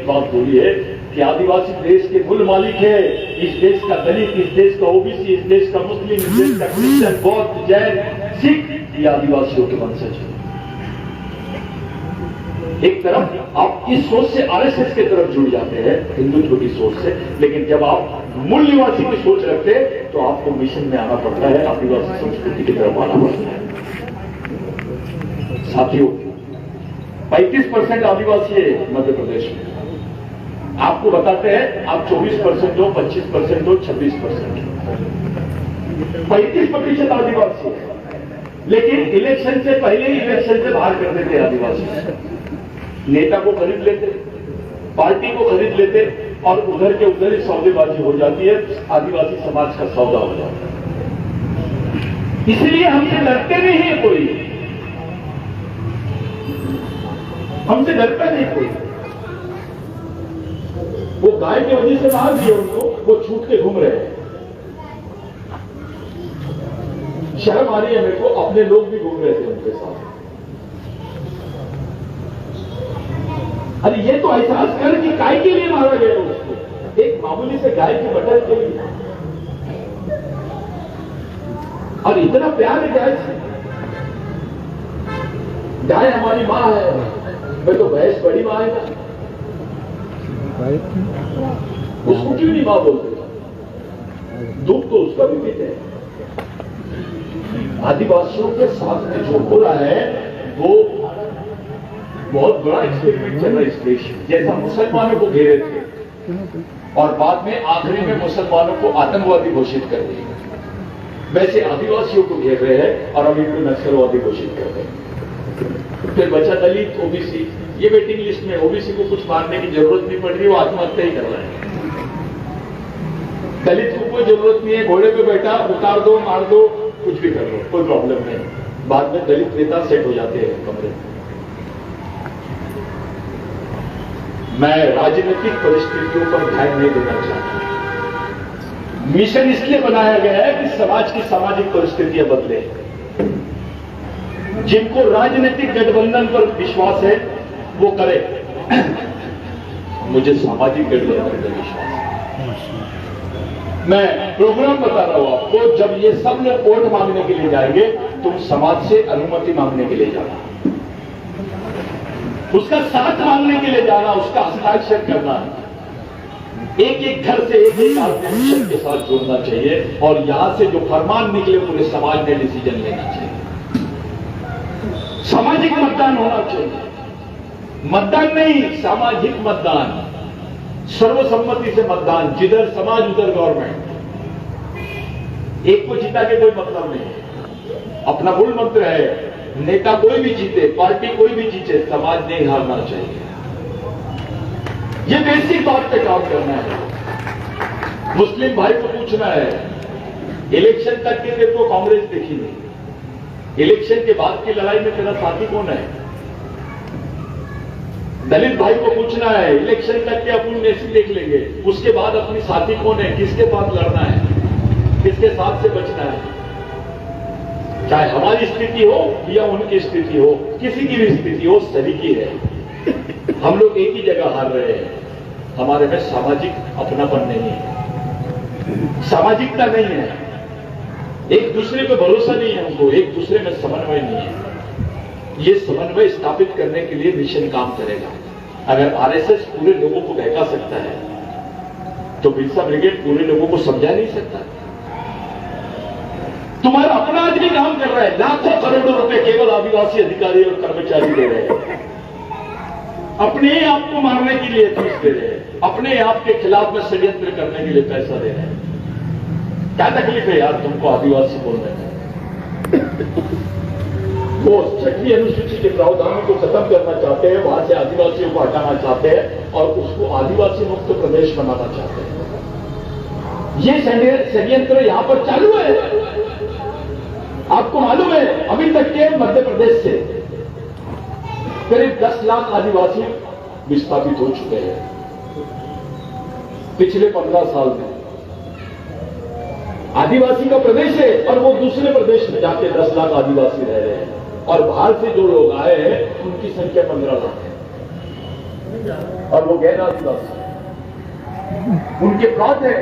एक बात बोली है कि आदिवासी देश के मूल मालिक है। इस देश का दलित, इस देश का ओबीसी, इस देश का मुस्लिम, इस देश का क्रिश्चियन, बौद्ध, जैन, सिख, ये आदिवासियों के वंशज है। एक तरफ आप इस सोच से आरएसएस की तरफ जुड़ जाते हैं, हिंदुत्व की सोच से, लेकिन जब आप मूल निवासी की सोच रखते हैं तो आपको मिशन में आना पड़ता है, आदिवासी संस्कृति की तरफ आना पड़ता है। साथियों, 35% आदिवासी है मध्य प्रदेश में। आपको बताते हैं, आप 24% हो, 25% हो, 26% हो, 35% आदिवासी है। लेकिन इलेक्शन से पहले ही इलेक्शन से बाहर कर देते आदिवासी। नेता को खरीद लेते, पार्टी को खरीद लेते और उधर के उधर ही सौदेबाजी हो जाती है, आदिवासी समाज का सौदा हो जाता है। इसलिए हमसे डरते नहीं है कोई, हमसे डरता नहीं कोई। वो गाय की वजह से मार दिए उनको, वो छूट के घूम रहे हैं। शर्म आ रही है मेरे को, अपने लोग भी घूम रहे थे उनके साथ। अरे ये तो एहसास कर कि गाय के लिए मारा गया उसको, एक मामूली से गाय की मटर के लिए, और इतना प्यार है गाय से। गाय हमारी माँ है, मैं तो भैंस बड़ी माँ है ना, उसको क्यों नहीं माँ बोलते? दूध तो उसका भी पीते हैं। आदिवासियों के साथ में जो हो रहा है वो बहुत बड़ा एक्सपेरिमेंट चल रहा है इस देश में। जैसा मुसलमानों को घेरे थे और बाद में आखिरी में मुसलमानों को आतंकवादी घोषित कर दिए, वैसे आदिवासियों को घेर रहे हैं और अभी को नक्सलवादी घोषित कर रहे हैं। फिर बचा दलित, ओबीसी, ये वेटिंग लिस्ट में। ओबीसी को कुछ मारने की जरूरत नहीं पड़ रही, वो आत्महत्या ही कर रहा है। दलित को कोई जरूरत नहीं है, घोड़े पे बैठा, उतार दो, मार दो, कुछ भी कर लो, कोई प्रॉब्लम नहीं। बाद में दलित नेता सेट हो जाते हैं कमरे में। मैं राजनीतिक परिस्थितियों पर ध्यान नहीं देना चाहता। मिशन इसलिए बनाया गया है कि समाज की सामाजिक परिस्थितियां बदले। जिनको राजनीतिक गठबंधन पर विश्वास है वो करे, मुझे सामाजिक गठबंधन पर विश्वास है। मैं प्रोग्राम बता रहा हूं आपको, जब ये सब लोग वोट मांगने के लिए जाएंगे, तुम समाज से अनुमति मांगने के लिए जाना, उसका साथ मांगने के लिए जाना, उसका हस्ताक्षर करना। एक एक घर से एक एक आदमी मिशन के साथ जुड़ना चाहिए और यहां से जो फरमान निकले पूरे समाज ने डिसीजन लेना चाहिए। सामाजिक मतदान होना चाहिए। मतदान नहीं, सामाजिक मतदान, सर्वसम्मति से मतदान, जिधर समाज उधर गवर्नमेंट। एक को जिता के कोई मतलब नहीं है। अपना मूल मंत्र है, नेता कोई भी जीते, पार्टी कोई भी जीते, समाज नहीं हारना चाहिए। ये बेसिक बात पे काम करना है। मुस्लिम भाई को पूछना है, इलेक्शन तक के तेरे को कांग्रेस देखी नहीं, इलेक्शन के बाद की लड़ाई में तेरा साथी कौन है? दलित भाई को पूछना है, इलेक्शन तक के अपन नेसी देख लेंगे, उसके बाद अपनी साथी कौन है, किसके साथ लड़ना है, किसके साथ से बचना है। चाहे हमारी स्थिति हो या उनकी स्थिति हो, किसी की भी स्थिति हो, सभी की है। हम लोग एक ही जगह हार रहे हैं। हमारे में सामाजिक अपनापन नहीं है, सामाजिकता नहीं है, एक दूसरे पे भरोसा नहीं है हमको, एक दूसरे में समन्वय नहीं है। ये समन्वय स्थापित करने के लिए मिशन काम करेगा। अगर आरएसएस पूरे लोगों को बहका सकता है तो बिरसा ब्रिगेड पूरे लोगों को समझा नहीं सकता। तुम्हारा अपना आदमी काम कर रहा है, लाखों करोड़ों रुपए केवल आदिवासी अधिकारी और कर्मचारी दे रहे हैं, अपने आप को मारने के लिए फीस दे रहे हैं, अपने आप के खिलाफ में षड्यंत्र करने के लिए पैसा दे रहे हैं। क्या तकलीफ है यार तुमको आदिवासी बोलने में? वो 6वीं अनुसूची के प्रावधानों को खत्म करना चाहते हैं, वहां से आदिवासियों को हटाना चाहते हैं और उसको आदिवासी मुक्त प्रदेश बनाना चाहते हैं। ये षड्यंत्र यहां पर चालू है। आपको मालूम है, अभी तक के मध्य प्रदेश से करीब 10 लाख आदिवासी विस्थापित हो चुके हैं पिछले 15 साल में। आदिवासी का प्रदेश है और वो दूसरे प्रदेश में जाके 10 लाख आदिवासी रह रहे हैं और बाहर से जो लोग आए हैं उनकी संख्या 15 लाख है। और वो गैर आदिवासी उनके प्लॉट है,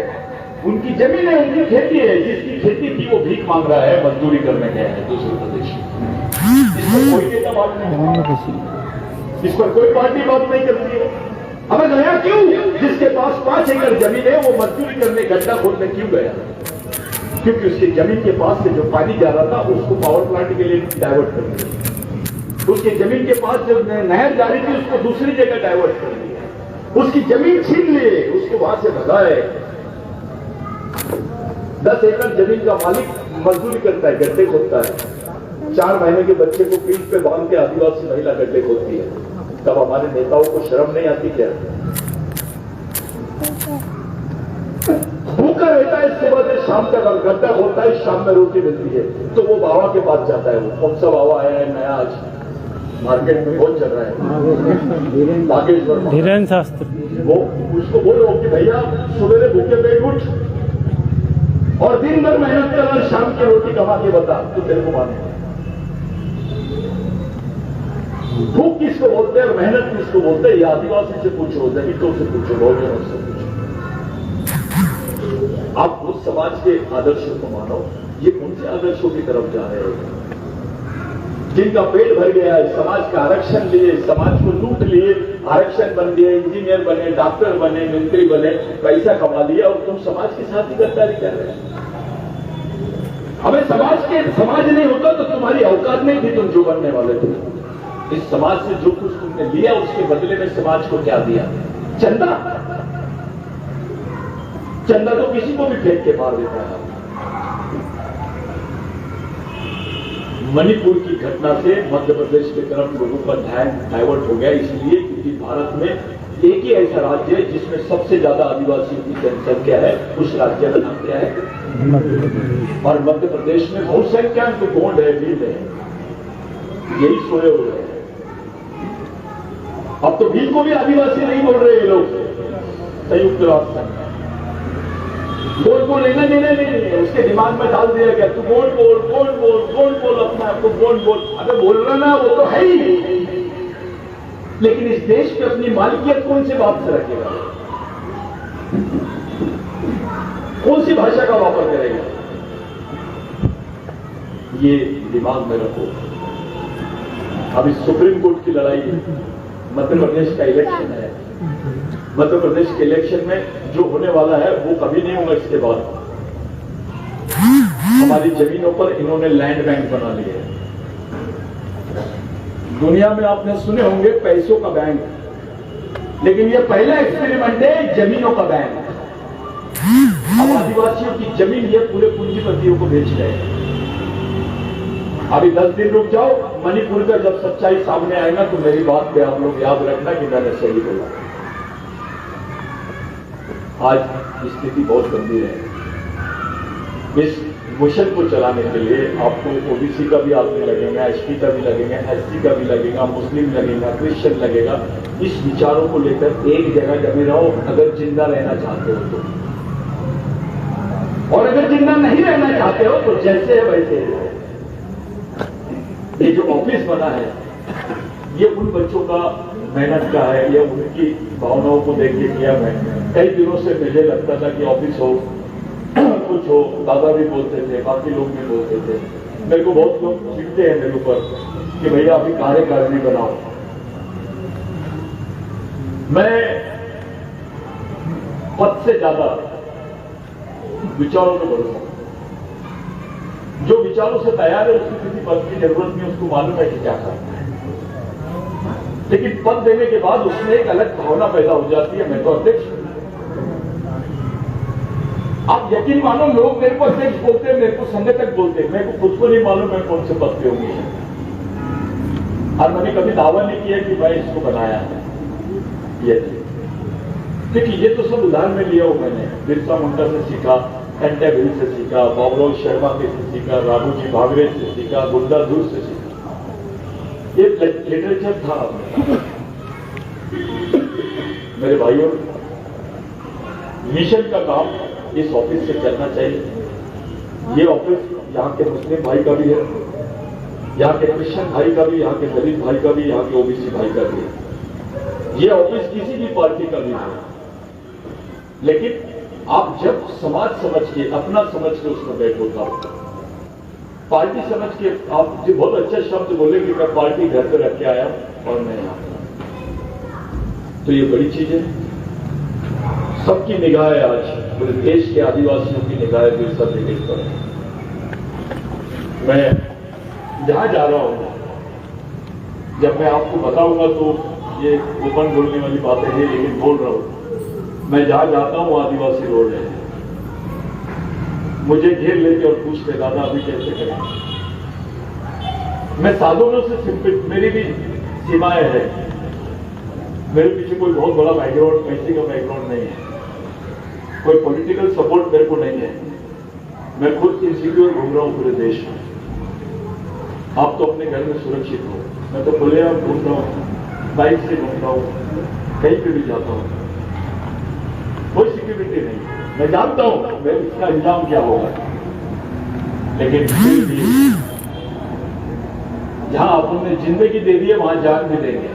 उनकी जमीन है, उनकी खेती है। जिसकी खेती थी वो भीख मांग रहा है, मजदूरी करने गया है दूसरे प्रदेश में। इस पर कोई नेता बात नहीं, इस पर कोई पार्टी बात नहीं करती है। हमें गया क्यों? जिसके पास 5 एकड़ जमीन है वो मजदूरी करने, गड्ढा खोदने क्यों गया? क्योंकि उसकी जमीन के पास से जो पानी जा रहा था उसको पावर प्लांट के लिए डाइवर्ट कर दिया। उसकी जमीन के पास जो नहर जा रही थी उसको दूसरी जगह डाइवर्ट कर दिया। उसकी जमीन छीन लिए, उसको वहां से भगाए। 10 एकड़ जमीन का मालिक मजदूरी करता है, गड्ढे खोदता है। 4 महीने के बच्चे को पीठ पे बांध के आदिवासी महिला गड्ढे खोदती है। तब हमारे नेताओं को शर्म नहीं आती क्या? भूखा रहता है सुबह से शाम तक, गड्ढा होता है, शाम में रोटी मिलती है तो वो बाबा के पास जाता है। वो कौन सा बाबा आया है नया आज मार्केट में बहुत चल रहा है, बागेश्वर धीरेन्द्र शास्त्री। वो उसको बोलो कि भैया सुबह भूखे पेट उठ और दिन भर मेहनत कर और शाम की रोटी कमा के बता, तो तेरे को माने। भूख किसको बोलते हैं और मेहनत किसको बोलते हैं? ये आदिवासी से पूछो, दलितों से पूछो, बहुजनों से पूछो। आप उस समाज के आदर्शों को मानो। ये कौन से आदर्शों की तरफ जा रहे हैं? जिनका पेट भर गया है, समाज का आरक्षण लिए, समाज को लूट लिए, आरक्षण बन गए, इंजीनियर बने, डॉक्टर बने, मंत्री बने, पैसा कमा लिया और तुम समाज के साथ ही गद्दारी कर रहे हो। हमें समाज नहीं होता तो तुम्हारी औकात नहीं थी, तुम जो बनने वाले थे। इस समाज से जो कुछ तुमने लिया उसके बदले में समाज को क्या दिया? चंदा। चंदा तो किसी को भी फेंक के मार देता है। मणिपुर की घटना से मध्य प्रदेश की तरफ लोगों का ध्यान डाइवर्ट हो गया, इसलिए क्योंकि भारत में एक ही ऐसा राज्य है जिसमें सबसे ज्यादा आदिवासियों की जनसंख्या है। उस राज्य का नाम क्या है? और मध्य प्रदेश में बहुसंख्यक तो गोंड है, भील है, यही सोए हुए हैं। अब तो भील को भी आदिवासी नहीं बोल रहे ये लोग। संयुक्त राष्ट्र संघ गोंड को लेना देना नहीं है, उसके दिमाग में डाल दिया गया तू गोंड बोल, गोंड बोल, गोंड बोल, अपने आपको गोंड बोल। अगर बोल रहा ना वो तो है ही, लेकिन इस देश पे अपनी मालिकियत कौन से बात से रखेगा? कौन सी भाषा का वापर करेगा? ये दिमाग में रखो। अब इस सुप्रीम कोर्ट की लड़ाई है, मध्य प्रदेश का इलेक्शन है। मध्य प्रदेश के इलेक्शन में जो होने वाला है वो कभी नहीं होगा इसके बाद। हमारी जमीनों पर इन्होंने लैंड बैंक बना लिए है। दुनिया में आपने सुने होंगे पैसों का बैंक, लेकिन ये पहला एक्सपेरिमेंट है जमीनों का बैंक। अब आदिवासियों की जमीन ये पूरे पूंजीपतियों को बेच रहे हैं। अभी 10 दिन रुक जाओ, मणिपुर का जब सच्चाई सामने आएगा तो मेरी बात पे आप लोग याद रखना कि मैंने सही बोला। आज स्थिति बहुत गंभीर है। इस मिशन को चलाने के लिए आपको ओबीसी का भी आदमी लगेगा, एसटी का भी लगेगा, एससी का भी लगेगा, मुस्लिम लगेगा, क्रिश्चियन लगेगा। इस विचारों को लेकर एक जगह जमे रहो अगर जिंदा रहना चाहते हो तो, और अगर जिंदा नहीं रहना चाहते हो तो जैसे है वैसे है। ये जो ऑफिस बना है ये उन बच्चों का मेहनत का है, ये उनकी भावनाओं को देख के किया। मैं कई दिनों से मुझे लगता था कि ऑफिस हो, कुछ हो, दादा भी बोलते थे, बाकी लोग भी बोलते थे। मेरे को बहुत लोग चिढ़ते हैं मेरे ऊपर कि भैया अभी कार्यकारिणी बनाओ। मैं पद से ज्यादा विचारों में भरोसा, जो विचारों से तैयार है उसको किसी पद की जरूरत नहीं, उसको मालूम है कि क्या करना है। लेकिन पद देने के बाद उसमें एक अलग भावना पैदा हो जाती है, मैं तो अध्यक्ष हूं। आप यकीन मानो लोग मेरे को अध्यक्ष बोलते हैं, मेरे को संगठक बोलते हैं, मेरे को खुद को नहीं मालूम मैं कौन से पद पे होंगे। और मैंने कभी दावा नहीं किया कि मैं इसको बनाया है। देखिए ये तो सब उदाहरण में लिया हूं मैंने, बिरसा मुंडा से सीखा, एंटेबिल से सीखा, बाबुराव शर्मा से सीखा, राघोजी भागरे से सीखा, गुंडाधुर से सीखा। ये लिटरेचर था मेरे भाइयों। मिशन का काम इस ऑफिस से चलना चाहिए। ये ऑफिस यहाँ के मुस्लिम भाई का भी है, यहाँ के क्रिश्चियन भाई का भी, यहाँ के दलित भाई का भी, यहाँ के ओबीसी भाई का भी है। ये ऑफिस किसी भी पार्टी का भी हो, लेकिन आप जब समाज समझ के, अपना समझ के उसमें बैठो था, पार्टी समझ के आप जो बहुत अच्छा शब्द बोले कि मैं पार्टी घर पे रख के आया और मैं यहां, तो ये बड़ी चीज है। सबकी निगाहें आज पूरे देश के आदिवासियों की निगाहें बिरसा ब्रिगेड पर है। मैं जहां जा रहा हूं, जब मैं आपको बताऊंगा तो ये ओपन बोलने वाली बातें हैं, लेकिन बोल रहा हूं, मैं जहां जाता हूं आदिवासी रोड है, मुझे घेर लेते और पूछते दादा अभी कैसे करें। मैं साधुओं से सिंपल, मेरी भी सीमाएं हैं, मेरे पीछे कोई बहुत बड़ा बैकग्राउंड, पैसे का बैकग्राउंड नहीं है, कोई पॉलिटिकल सपोर्ट मेरे को नहीं है, मैं खुद इनसिक्योर घूम रहा हूं पूरे देश में। आप तो अपने घर में सुरक्षित हो, मैं तो खुले आप घूम रहा हूं, बाइक से घूम रहा हूं, कहीं पे भी जाता हूं, कोई सिक्योरिटी नहीं। मैं जानता हूं मैं इसका इंजाम क्या होगा, लेकिन फिर भी जहां आपने जिंदगी दे दी है वहां जान भी देंगे,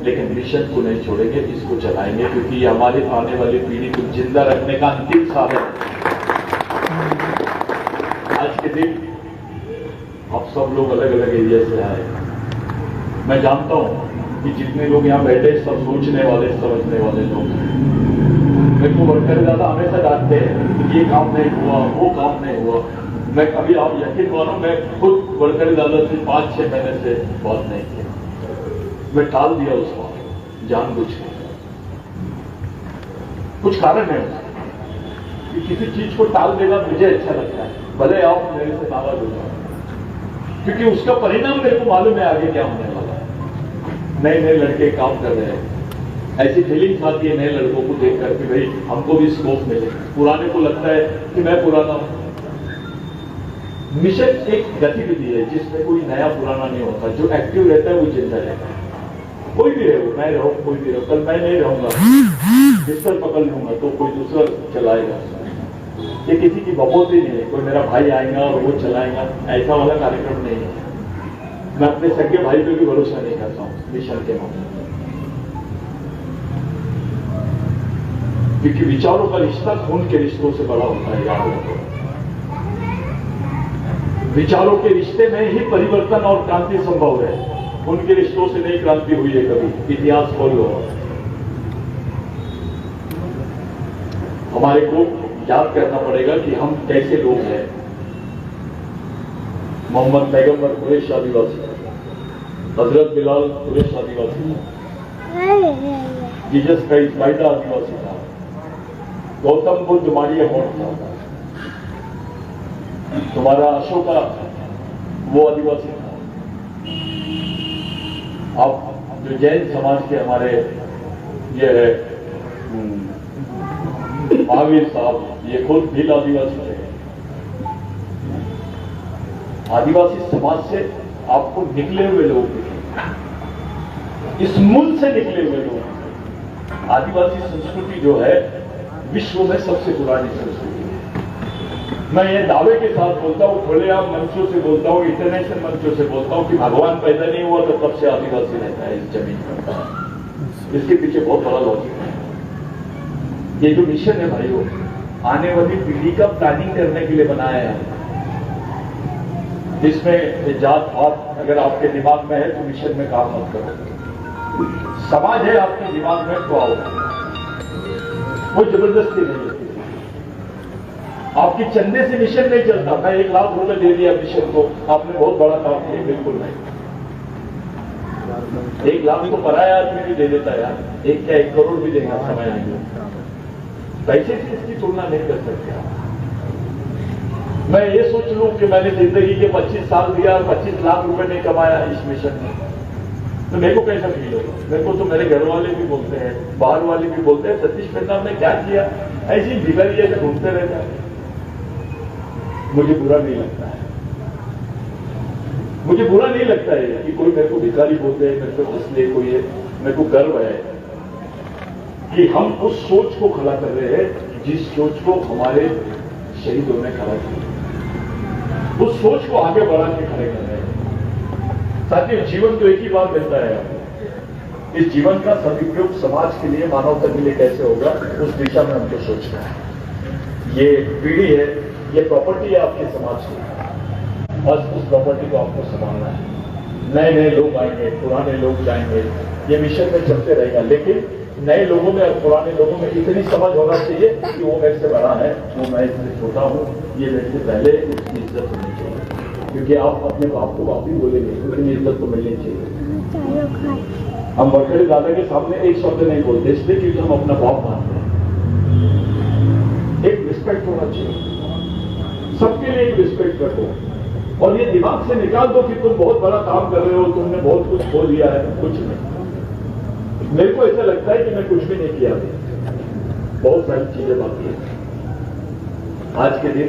लेकिन मिशन को नहीं छोड़ेंगे, इसको चलाएंगे, क्योंकि ये हमारे आने वाली पीढ़ी को जिंदा रखने का अंतिम साधन है। आज के दिन आप सब लोग अलग अलग एरिया से आए, मैं जानता हूं कि जितने लोग यहां बैठे सब सोचने वाले, समझने वाले लोग हैं। मेरे को वर्कर दादा हमेशा डांटते हैं, ये काम नहीं हुआ, वो काम नहीं हुआ। मैं कभी, आप यकीन मानो, मैं खुद वर्कर दादा से 5-6 महीने से बात नहीं किया, मैं टाल दिया उस बात जानबूझ के। कुछ कारण है कि किसी चीज को टाल देना मुझे अच्छा लगता है, भले आप मेरे से नाराज हो जाओ, क्योंकि उसका परिणाम मेरे को मालूम है आगे क्या होने वाला है। नए नए लड़के काम कर रहे हैं, ऐसी फीलिंग्स आती है नए लड़कों को देखकर कि भाई हमको भी स्कोप मिले। पुराने को लगता है कि मैं पुराना हूं। मिशन एक गतिविधि है जिसमें कोई नया पुराना नहीं होता, जो एक्टिव रहता है वो जिंदा रहता है। कोई भी रहो, मैं रहूं, कोई भी रहो, कल मैं नहीं रहूंगा, बिस्तर पकड़ लूंगा तो कोई दूसरा चलाएगा। ये किसी की बपोती नहीं है, कोई मेरा भाई आएगा और वो चलाएगा, ऐसा वाला कार्यक्रम नहीं है। मैं अपने सगे भाई पे भी भरोसा नहीं करता हूं मिशन के मामले में, क्योंकि विचारों का रिश्ता खून के रिश्तों से बड़ा होता है, याद रखो। विचारों के रिश्ते में ही परिवर्तन और क्रांति संभव है, उनके रिश्तों से नहीं क्रांति हुई है कभी, इतिहास खोल लो। हमारे को याद करना पड़ेगा कि हम कैसे लोग हैं। मोहम्मद पैगंबर कुरैश आदिवासी, हजरत बिलाल कुरैश आदिवासी, जीसस क्राइस्ट बाइदा आदिवासी था, गौतम बुद्ध मारिया मौत था, तुम्हारा अशोका वो आदिवासी था। अब जो जैन समाज के हमारे ये है महावीर साहब, ये खुद भील आदिवासी थे। आदिवासी समाज से आपको निकले हुए लोग दिखेंगे, इस मूल से निकले हुए लोग। आदिवासी संस्कृति जो है विश्व में सबसे पुरानी संस्कृति है। मैं ये दावे के साथ बोलता हूं, खुलेआम मंचों से बोलता हूं, इंटरनेशनल मंचों से बोलता हूं कि भगवान पैदा नहीं हुआ तो कब से आदिवासी रहता है इस जमीन पर। इसके पीछे बहुत बड़ा लॉजिक है। ये जो मिशन है भाइयों, आने वाली पीढ़ी का प्लानिंग करने के लिए बनाया है। इसमें जात पात अगर आपके दिमाग में है तो मिशन में काम मत करो। समाज है आपके दिमाग में तो आओ, कोई जबरदस्ती नहीं है। आपकी चंदे से मिशन नहीं चलता। मैं 1 लाख रुपए दे दिया मिशन को, आपने बहुत बड़ा काम किया, बिल्कुल नहीं। 1 लाख तो पराया आदमी भी दे देता है यार, 1 क्या 1 करोड़ भी देगा समय आएगा। पैसे से इसकी तुलना नहीं कर सकते आप। मैं ये सोच लूं कि मैंने जिंदगी के 25 साल दिया और 25 लाख रुपए नहीं कमाया इस मिशन में, तो मेरे को कैसा फील होगा? मेरे को तो मेरे घर वाले भी बोलते हैं, बाहर वाले भी बोलते हैं, सतीश प्रताप ने क्या किया, ऐसी भिखारी जैसे घूमते रहता है। मुझे बुरा नहीं लगता है, मुझे बुरा नहीं लगता है कि कोई मेरे को भिखारी बोलते हैं, मेरे को इसलिए कोई है। मेरे को गर्व है कि हम उस सोच को खड़ा कर रहे हैं जिस सोच को हमारे शहीदों ने खड़ा किया। उस सोच को आगे बढ़ा के खड़े कर रहे हैं। साथियों, जीवन तो एक ही बार मिलता है, इस जीवन का सदुपयोग समाज के लिए, मानवता के लिए कैसे होगा, उस दिशा में हमको सोचना है। ये पीढ़ी है, ये प्रॉपर्टी है आपके समाज की, और उस प्रॉपर्टी को आपको संभालना है। नए नए लोग आएंगे, पुराने लोग जाएंगे, ये मिशन में चलते रहेगा, लेकिन नए लोगों में और पुराने लोगों में इतनी समझ होना चाहिए कि वो मेरे से बड़ा है, वो मैं इससे छोटा हूँ, ये मेरे से पहले, उसकी इज्जत होनी चाहिए। क्योंकि आप अपने बाप को बाप ही बोलेंगे, उतनी इज्जत तो मिलनी चाहिए। हम बड़खड़े दादा के सामने एक शब्द नहीं बोलते, इसलिए क्योंकि हम अपना बाप मानते हैं। एक रिस्पेक्ट होना चाहिए, सबके लिए एक रिस्पेक्ट रखो, और ये दिमाग से निकाल दो कि तुम बहुत बड़ा काम कर रहे हो, तुमने बहुत कुछ खो दिया है। कुछ नहीं, मेरे को ऐसा लगता है कि मैं कुछ भी नहीं किया अभी, बहुत सारी चीजें बाकी है। आज के दिन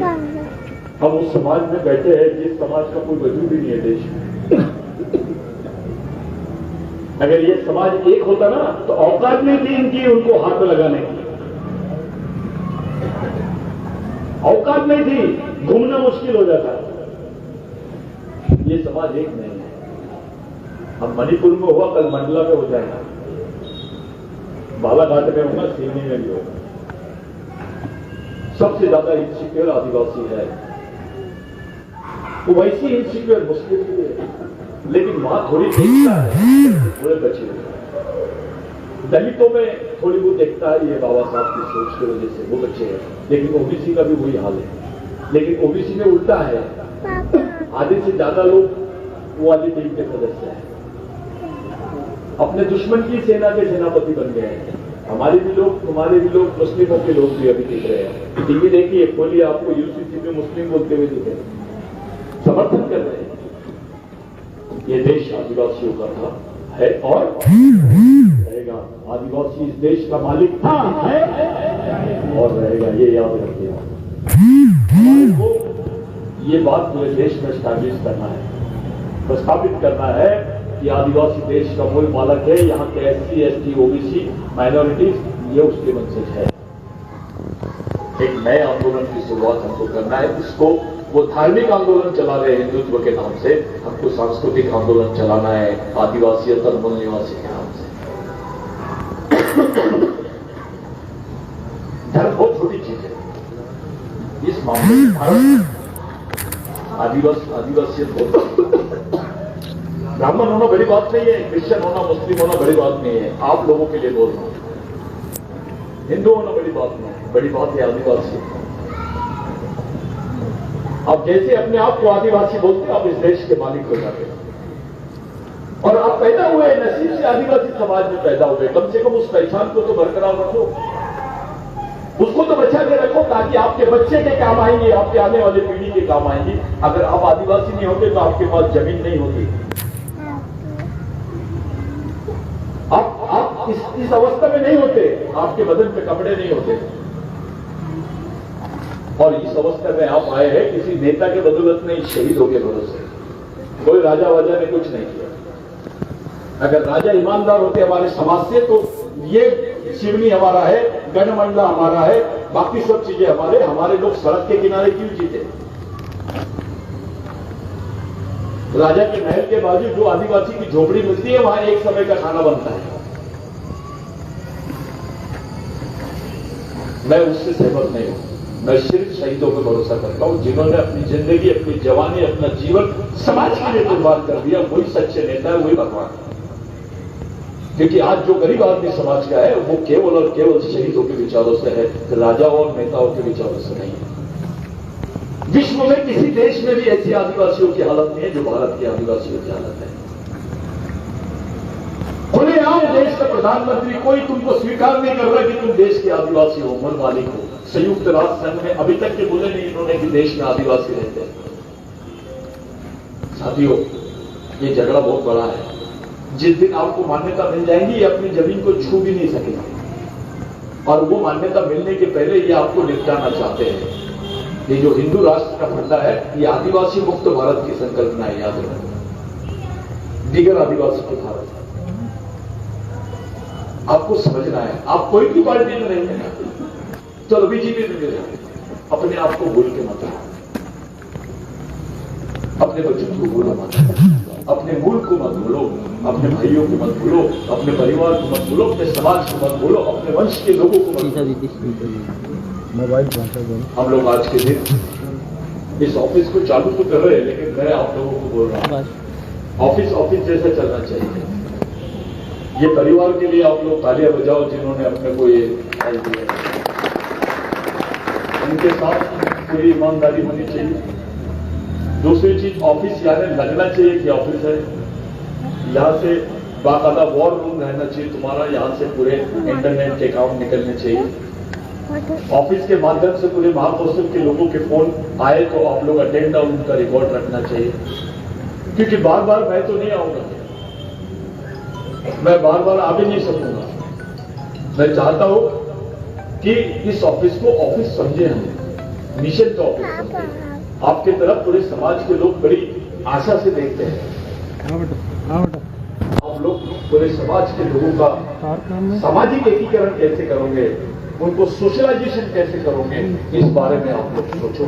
हम उस समाज में बैठे हैं जिस समाज का कोई वजूद ही नहीं है देश में। अगर ये समाज एक होता ना, तो औकात नहीं थी इनकी उनको हाथ लगाने की, औकात नहीं थी, घूमना मुश्किल हो जाता। ये समाज एक नहीं है। अब मणिपुर में हुआ, कल मंडला में हो जाएगा, बालाघाट में होगा, सिवनी में भी होगा। सबसे ज्यादा इनसिक्योर आदिवासी है, वो वैसी इनसिक्योर मुस्लिम भी है, लेकिन वहां थोड़ी देखता है, थोड़े बचे हुए। दलितों में थोड़ी बहुत देखता है, ये बाबा साहब की सोच की वजह से वो बच्चे हैं, लेकिन ओबीसी का भी वही हाल है। लेकिन ओबीसी में उल्टा है, आधे से ज्यादा लोग वो वाली टीम के सदस्य हैं, अपने दुश्मन की सेना के सेनापति बन गए हैं। हमारे भी लोग, तुम्हारे भी लोग, मुस्लिमों के लोग भी अभी दिख रहे हैं। टीवी देखिए, खोलिए, आपको यूसीसी में मुस्लिम बोलते हुए दिखे, समर्थन कर रहे हैं। ये देश आदिवासियों का था, है और रहेगा। आदिवासी इस देश का मालिक था, है और रहेगा, ये याद रखिएगा। हमारे को ये बात पूरे देश में स्टैब्लिश करना है, प्रस्थापित करना है कि आदिवासी देश का मूल मालक है। यहाँ के SC, ST, OBC माइनॉरिटीज, ये उसके वंशज है। एक नए आंदोलन की शुरुआत हमको करना है। इसको वो धार्मिक आंदोलन चला रहे हैं हिंदुत्व के नाम से, हमको सांस्कृतिक आंदोलन चलाना है आदिवासियत, मूल निवासी के नाम से। धर्म बहुत छोटी चीज है इस मामले में। भारत आदिवासियत बहुत, ब्राह्मण होना बड़ी बात नहीं है, क्रिश्चियन होना, मुस्लिम होना बड़ी बात नहीं है। आप लोगों के लिए बोल रहा हूं, हिंदू होना बड़ी बात नहीं है, बड़ी बात है आदिवासी। आप जैसे अपने आप को आदिवासी बोलते हैं, आप इस देश के मालिक हो जाते हैं। और आप पैदा हुए, नसीब से आदिवासी समाज में पैदा हुए, कम से कम उस पहचान को तो बरकरार रखो, उसको तो बचा के रखो, ताकि आपके बच्चे के काम आएंगे, आपके आने वाली पीढ़ी के काम आएंगी। अगर आप आदिवासी नहीं होते तो आपके पास जमीन नहीं होती। आप इस अवस्था में नहीं होते, आपके बदन पे कपड़े नहीं होते, और इस अवस्था में आप आए हैं किसी नेता के बदौलत नहीं, शहीदों के भरोसे। कोई राजा वाजा ने कुछ नहीं किया। अगर राजा ईमानदार होते हमारे समाज से, तो ये सिवनी हमारा है, गणमंडला हमारा है, बाकी सब चीजें हमारे लोग सड़क के किनारे क्यों जीते? राजा के महल के बाजू जो आदिवासी की झोपड़ी मिलती है, वहां एक समय का खाना बनता है। मैं उससे सहमत नहीं हूं। मैं सिर्फ शहीदों पर भरोसा करता हूं, जिन्होंने अपनी जिंदगी, अपनी जवानी, अपना जीवन समाज के लिए कुर्बान कर दिया। वही सच्चे नेता है, वही भगवान है। क्योंकि आज जो गरीब आदमी समाज का है, वो केवल और केवल शहीदों के विचारों से है, राजाओं और नेताओं के विचारों से नहीं है। विश्व में किसी देश में भी ऐसी आदिवासियों की हालत नहीं है जो भारत के आदिवासियों की हालत है। खुलेआम देश का प्रधानमंत्री कोई तुमको स्वीकार नहीं कर रहा कि तुम देश के आदिवासी हो, मूल मालिक हो। संयुक्त राष्ट्र संघ में अभी तक के बोले नहीं इन्होंने कि देश में आदिवासी रहते हैं। साथियों, ये झगड़ा बहुत बड़ा है। जिस दिन आपको मान्यता मिल जाएगी, ये अपनी जमीन को छू भी नहीं सकेंगे, और वो मान्यता मिलने के पहले ये आपको निपटाना चाहते हैं। ये जो हिंदू राष्ट्र का फंडा है, ये आदिवासी मुक्त भारत की संकल्पना है, याद रखना। दिगर आदिवासी के भारत आपको समझना है। आप कोई भी पार्टी में नहीं है, चलो बीजेपी में मिले, अपने आप को भूल के मत, अपने बच्चों को भूल मत। अपने मूल को मत भूलो, अपने भाइयों को मत भूलो, अपने परिवार को मत भूलो, अपने समाज को मत भूलो, अपने वंश के लोगों को मत भूलो। हम लोग आज के दिन इस ऑफिस को चालू तो कर रहे हैं, लेकिन मैं आप लोगों को बोल रहा हूं ऑफिस जैसा चलना चाहिए। ये परिवार के लिए आप लोग तालियां बजाओ जिन्होंने अपने को ये फल दिया। उनके साथ पूरी ईमानदारी होनी चाहिए। दूसरी चीज, ऑफिस यानी लगना चाहिए कि ऑफिस है। यहाँ से बाकायदा वॉर रूम रहना चाहिए तुम्हारा, यहाँ से पूरे इंटरनेट के काम निकलने चाहिए। ऑफिस के माध्यम से पूरे महाकौशल के लोगों के फोन आए तो आप लोग अटेंड और उनका रिकॉर्ड रखना चाहिए, क्योंकि बार बार मैं तो नहीं आऊंगा, मैं बार बार आ भी नहीं सकूंगा। मैं चाहता हूं कि इस ऑफिस को ऑफिस समझे, हम मिशन का ऑफिस समझे। आपके तरफ पूरे समाज के लोग बड़ी आशा से देखते हैं। आप लोग पूरे समाज के लोगों का सामाजिक एकीकरण कैसे करोगे, उनको सोशलाइजेशन कैसे करोगे, इस बारे में आप लोग सोचो।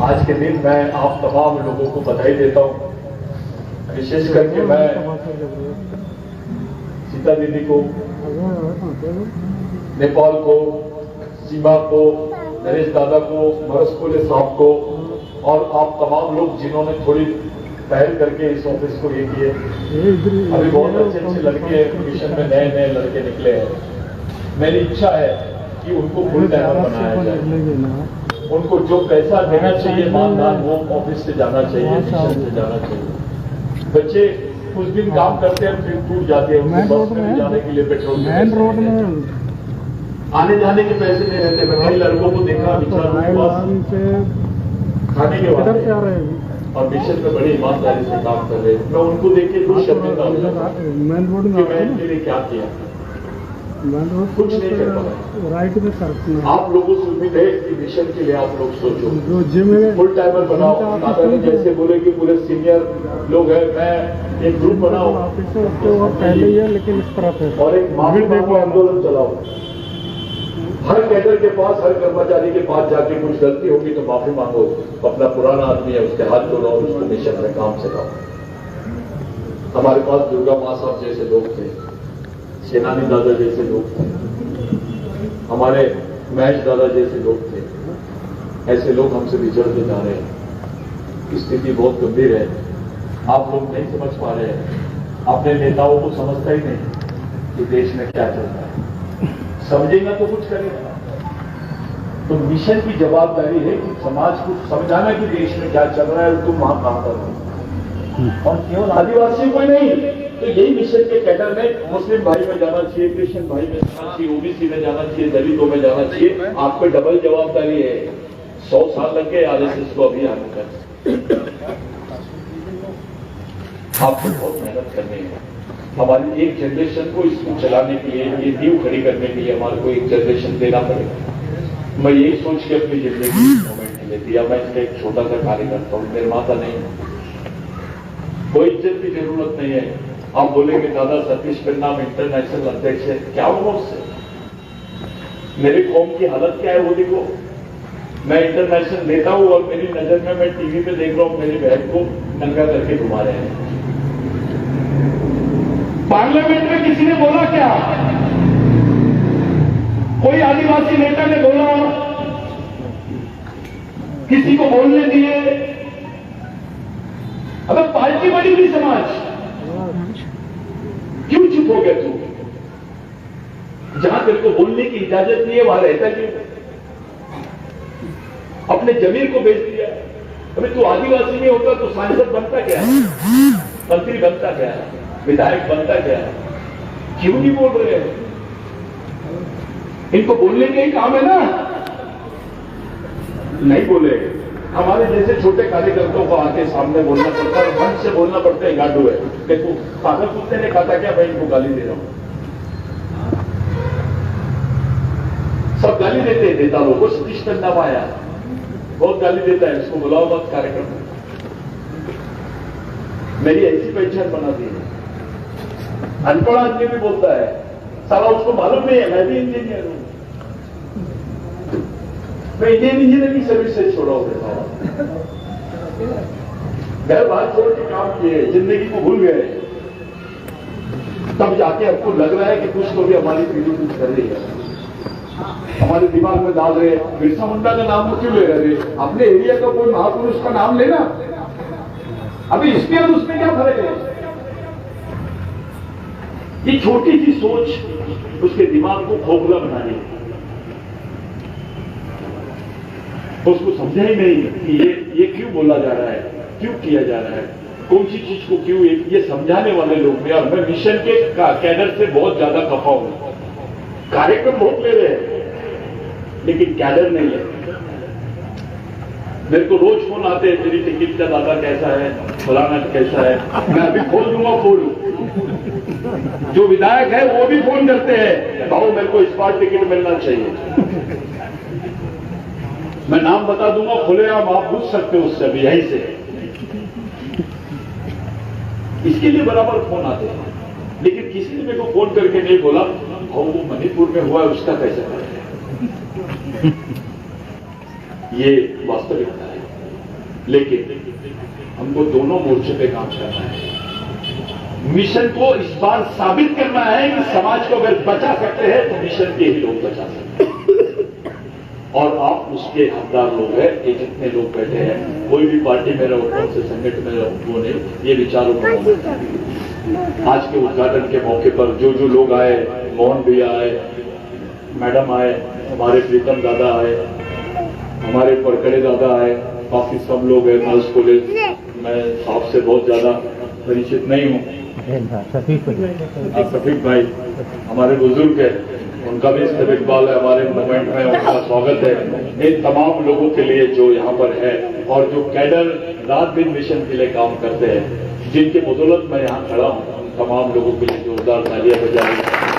आज के दिन मैं आप तमाम लोगों को बधाई देता हूं। विशेष करके मैं सीता दीदी को, नेपाल को, सीमा को, नरेश दादा को, मरस कोले साहब को और आप तमाम लोग जिन्होंने थोड़ी पहल करके इस ऑफिस को ये किए। अभी बहुत अच्छे लड़के मिशन में नए लड़के निकले हैं। मेरी इच्छा है कि उनको फुल टाइमर बनाया जाए। उनको जो पैसा देना चाहिए मानदान, वो ऑफिस से जाना चाहिए, मिशन से जाना चाहिए। बच्चे कुछ दिन काम करते हैं फिर टूट जाते हैं, उनको बस में जाने के लिए पेट्रोल आने जाने के पैसे नहीं रहते। मैं कई लड़कों को देखा विचार खाने के बाद और मिशन में बड़ी ईमानदारी से काम कर रहे हैं। मैं उनको देख के कुछ शर्मिंदा हो जाता हूं कि मैं इनके लिए क्या किया, कुछ नहीं कर पाया। राइट में करती आप लोगों से उम्मीद है कि मिशन के लिए आप लोग सोचो, फुल टाइमर बनाओ। दादा ने जैसे बोले कि पूरे सीनियर लोग हैं, मैं एक ग्रुप बनाओ पहले ही है, लेकिन इस तरफ है और एक माफी मांगो आंदोलन चलाओ। हर कैडर के पास, हर कर्मचारी के पास जाके कुछ गलती होगी तो माफी मांगो। अपना पुराना आदमी है उसके हाथ जोड़ो और उसको मिशन में काम से लाओ। हमारे पास दुर्गा माँ साहब जैसे लोग थे, सेनानी दादा जैसे लोग थे, हमारे महेश दादा जैसे लोग थे। ऐसे लोग हमसे बिछड़ते जा रहे हैं। स्थिति बहुत गंभीर है। आप लोग नहीं समझ पा रहे हैं, अपने नेताओं को समझता ही नहीं कि देश में क्या चल रहा है। समझेगा तो कुछ करेगा। तो मिशन की जवाबदारी है कि समाज को समझाना कि देश में क्या चल रहा है और तुम वहां काम करो। और केवल आदिवासी कोई नहीं, तो यही मिशन के कैडर में मुस्लिम भाई में जाना चाहिए, क्रिश्चियन भाई में जाना चाहिए, ओबीसी में जाना चाहिए, दलितों में जाना चाहिए। आपको डबल जवाबदारी है। 100 साल लग गए आरएसएस को अभी आने का। आपको बहुत मेहनत करनी है। हमारी एक जनरेशन को इसको चलाने के लिए, ये नींव खड़ी करने के लिए हमारे को एक जनरेशन देना पड़ेगा। मैं यही सोच के अपनी जिंदगी मोमेंट ले दिया। मैं इसका एक छोटा सा कार्य करता हूँ, निर्माता नहीं, कोई इज्जत की जरूरत नहीं है। आप बोलेंगे दादा सतीश नाम इंटरनेशनल अध्यक्ष है, क्या होगा उससे? मेरे कौम की हालत क्या है वो देखो। मैं इंटरनेशनल नेता हूं और मेरी नजर में मैं टीवी पे देख रहा हूं मेरी बहन को नंगा करके घुमा रहे हैं। पार्लियामेंट में किसी ने बोला क्या? कोई आदिवासी नेता ने बोला? किसी को बोलने दिए? अबे पार्टी बड़ी हुई समाज, क्यों चुप हो गया तू? जहां तेरे को बोलने की इजाजत नहीं है वहां रहता क्यों? अपने जमीर को बेच दिया। अबे तू आदिवासी नहीं होता तो सांसद बनता क्या है, मंत्री बनता क्या है, विधायक बनता क्या है? क्यों नहीं बोल रहे हैं? इनको बोलने का ही काम है ना, नहीं बोले। हमारे जैसे छोटे कार्यकर्ताओं को आके सामने बोलना पड़ता है, मन से बोलना पड़ता है। गाडू है देखो, पागल कुत्ते ने खाता क्या, मैं इनको गाली दे रहा हूं। सब गाली देते हैं नेता लोगों को। सतीश नाम आया, बहुत गाली देता है, उसको बुलाओ मत कार्यक्रम। मेरी ऐसी पहचान बना दी है। अनपढ़ आदमी भी बोलता है, साला उसको मालूम नहीं है मैं भी इंजीनियर हूं। मैं इंडियन इंजीनियरिंग सर्विस से छोड़ा हूं। घर बाहर छोड़ के काम किए, जिंदगी को भूल गए, तब जाके आपको लग रहा है कि कुछ तो भी हमारी पीढ़ी कुछ कर रही है, हमारे दिमाग में डाल रहे। बिरसा मुंडा का नाम क्यों ले रहे थे? अपने एरिया का कोई महापुरुष का नाम लेना। अभी इसमें और उसमें क्या फर्क है? ये छोटी सी सोच उसके दिमाग को खोखला बना रही है। उसको समझा ही नहीं कि ये क्यों बोला जा रहा है, क्यों किया जा रहा है, कौन सी चीज को क्यों, ये समझाने वाले लोग भी। और मैं मिशन के कैडर से बहुत ज्यादा खफा हूं। कार्यक्रम बहुत ले रहे हैं लेकिन कैडर नहीं है। मेरे को रोज फोन आते हैं, मेरी टिकट का दादा कैसा है, फलाना कैसा है। मैं अभी खोल दूंगा फोन। जो विधायक है वो भी फोन करते हैं, भाऊ मेरे को इस बार टिकट मिलना चाहिए। मैं नाम बता दूंगा, खुले आप पूछ सकते हो उससे भी, यहीं से। इसके लिए बराबर फोन आते हैं, लेकिन किसी ने मेरे को फोन करके नहीं बोला भाऊ वो मणिपुर में हुआ है उसका कैसे करें। ये वास्तविकता है, लेकिन हमको दोनों मोर्चे पे काम करना है। मिशन को इस बार साबित करना है कि समाज को अगर बचा सकते हैं तो मिशन के ही लोग बचा सकते हैं, और आप उसके हकदार लोग हैं। ये जितने लोग बैठे हैं, कोई भी पार्टी में रहो, कौन से संगठन में रहो, वो नहीं, ये विचारों में। आज के उद्घाटन के मौके पर जो जो लोग आए, मोहन भैया आए, मैडम आए, हमारे प्रीतम दादा आए, हमारे परकड़े दादा आए, काफी सब लोग हैं। गर्ल्स कॉलेज, मैं साहब से बहुत ज्यादा परिचित नहीं हूँ। सफीक भाई हमारे बुजुर्ग है, उनका भी इस्तेमाल है हमारे मूवमेंट में, उनका स्वागत है। इन तमाम लोगों के लिए जो यहाँ पर है और जो कैडर रात दिन मिशन के लिए काम करते हैं, जिनके बदौलत मैं यहाँ खड़ा हूँ, उन तमाम लोगों के लिए जोरदार तालियां बजाएं।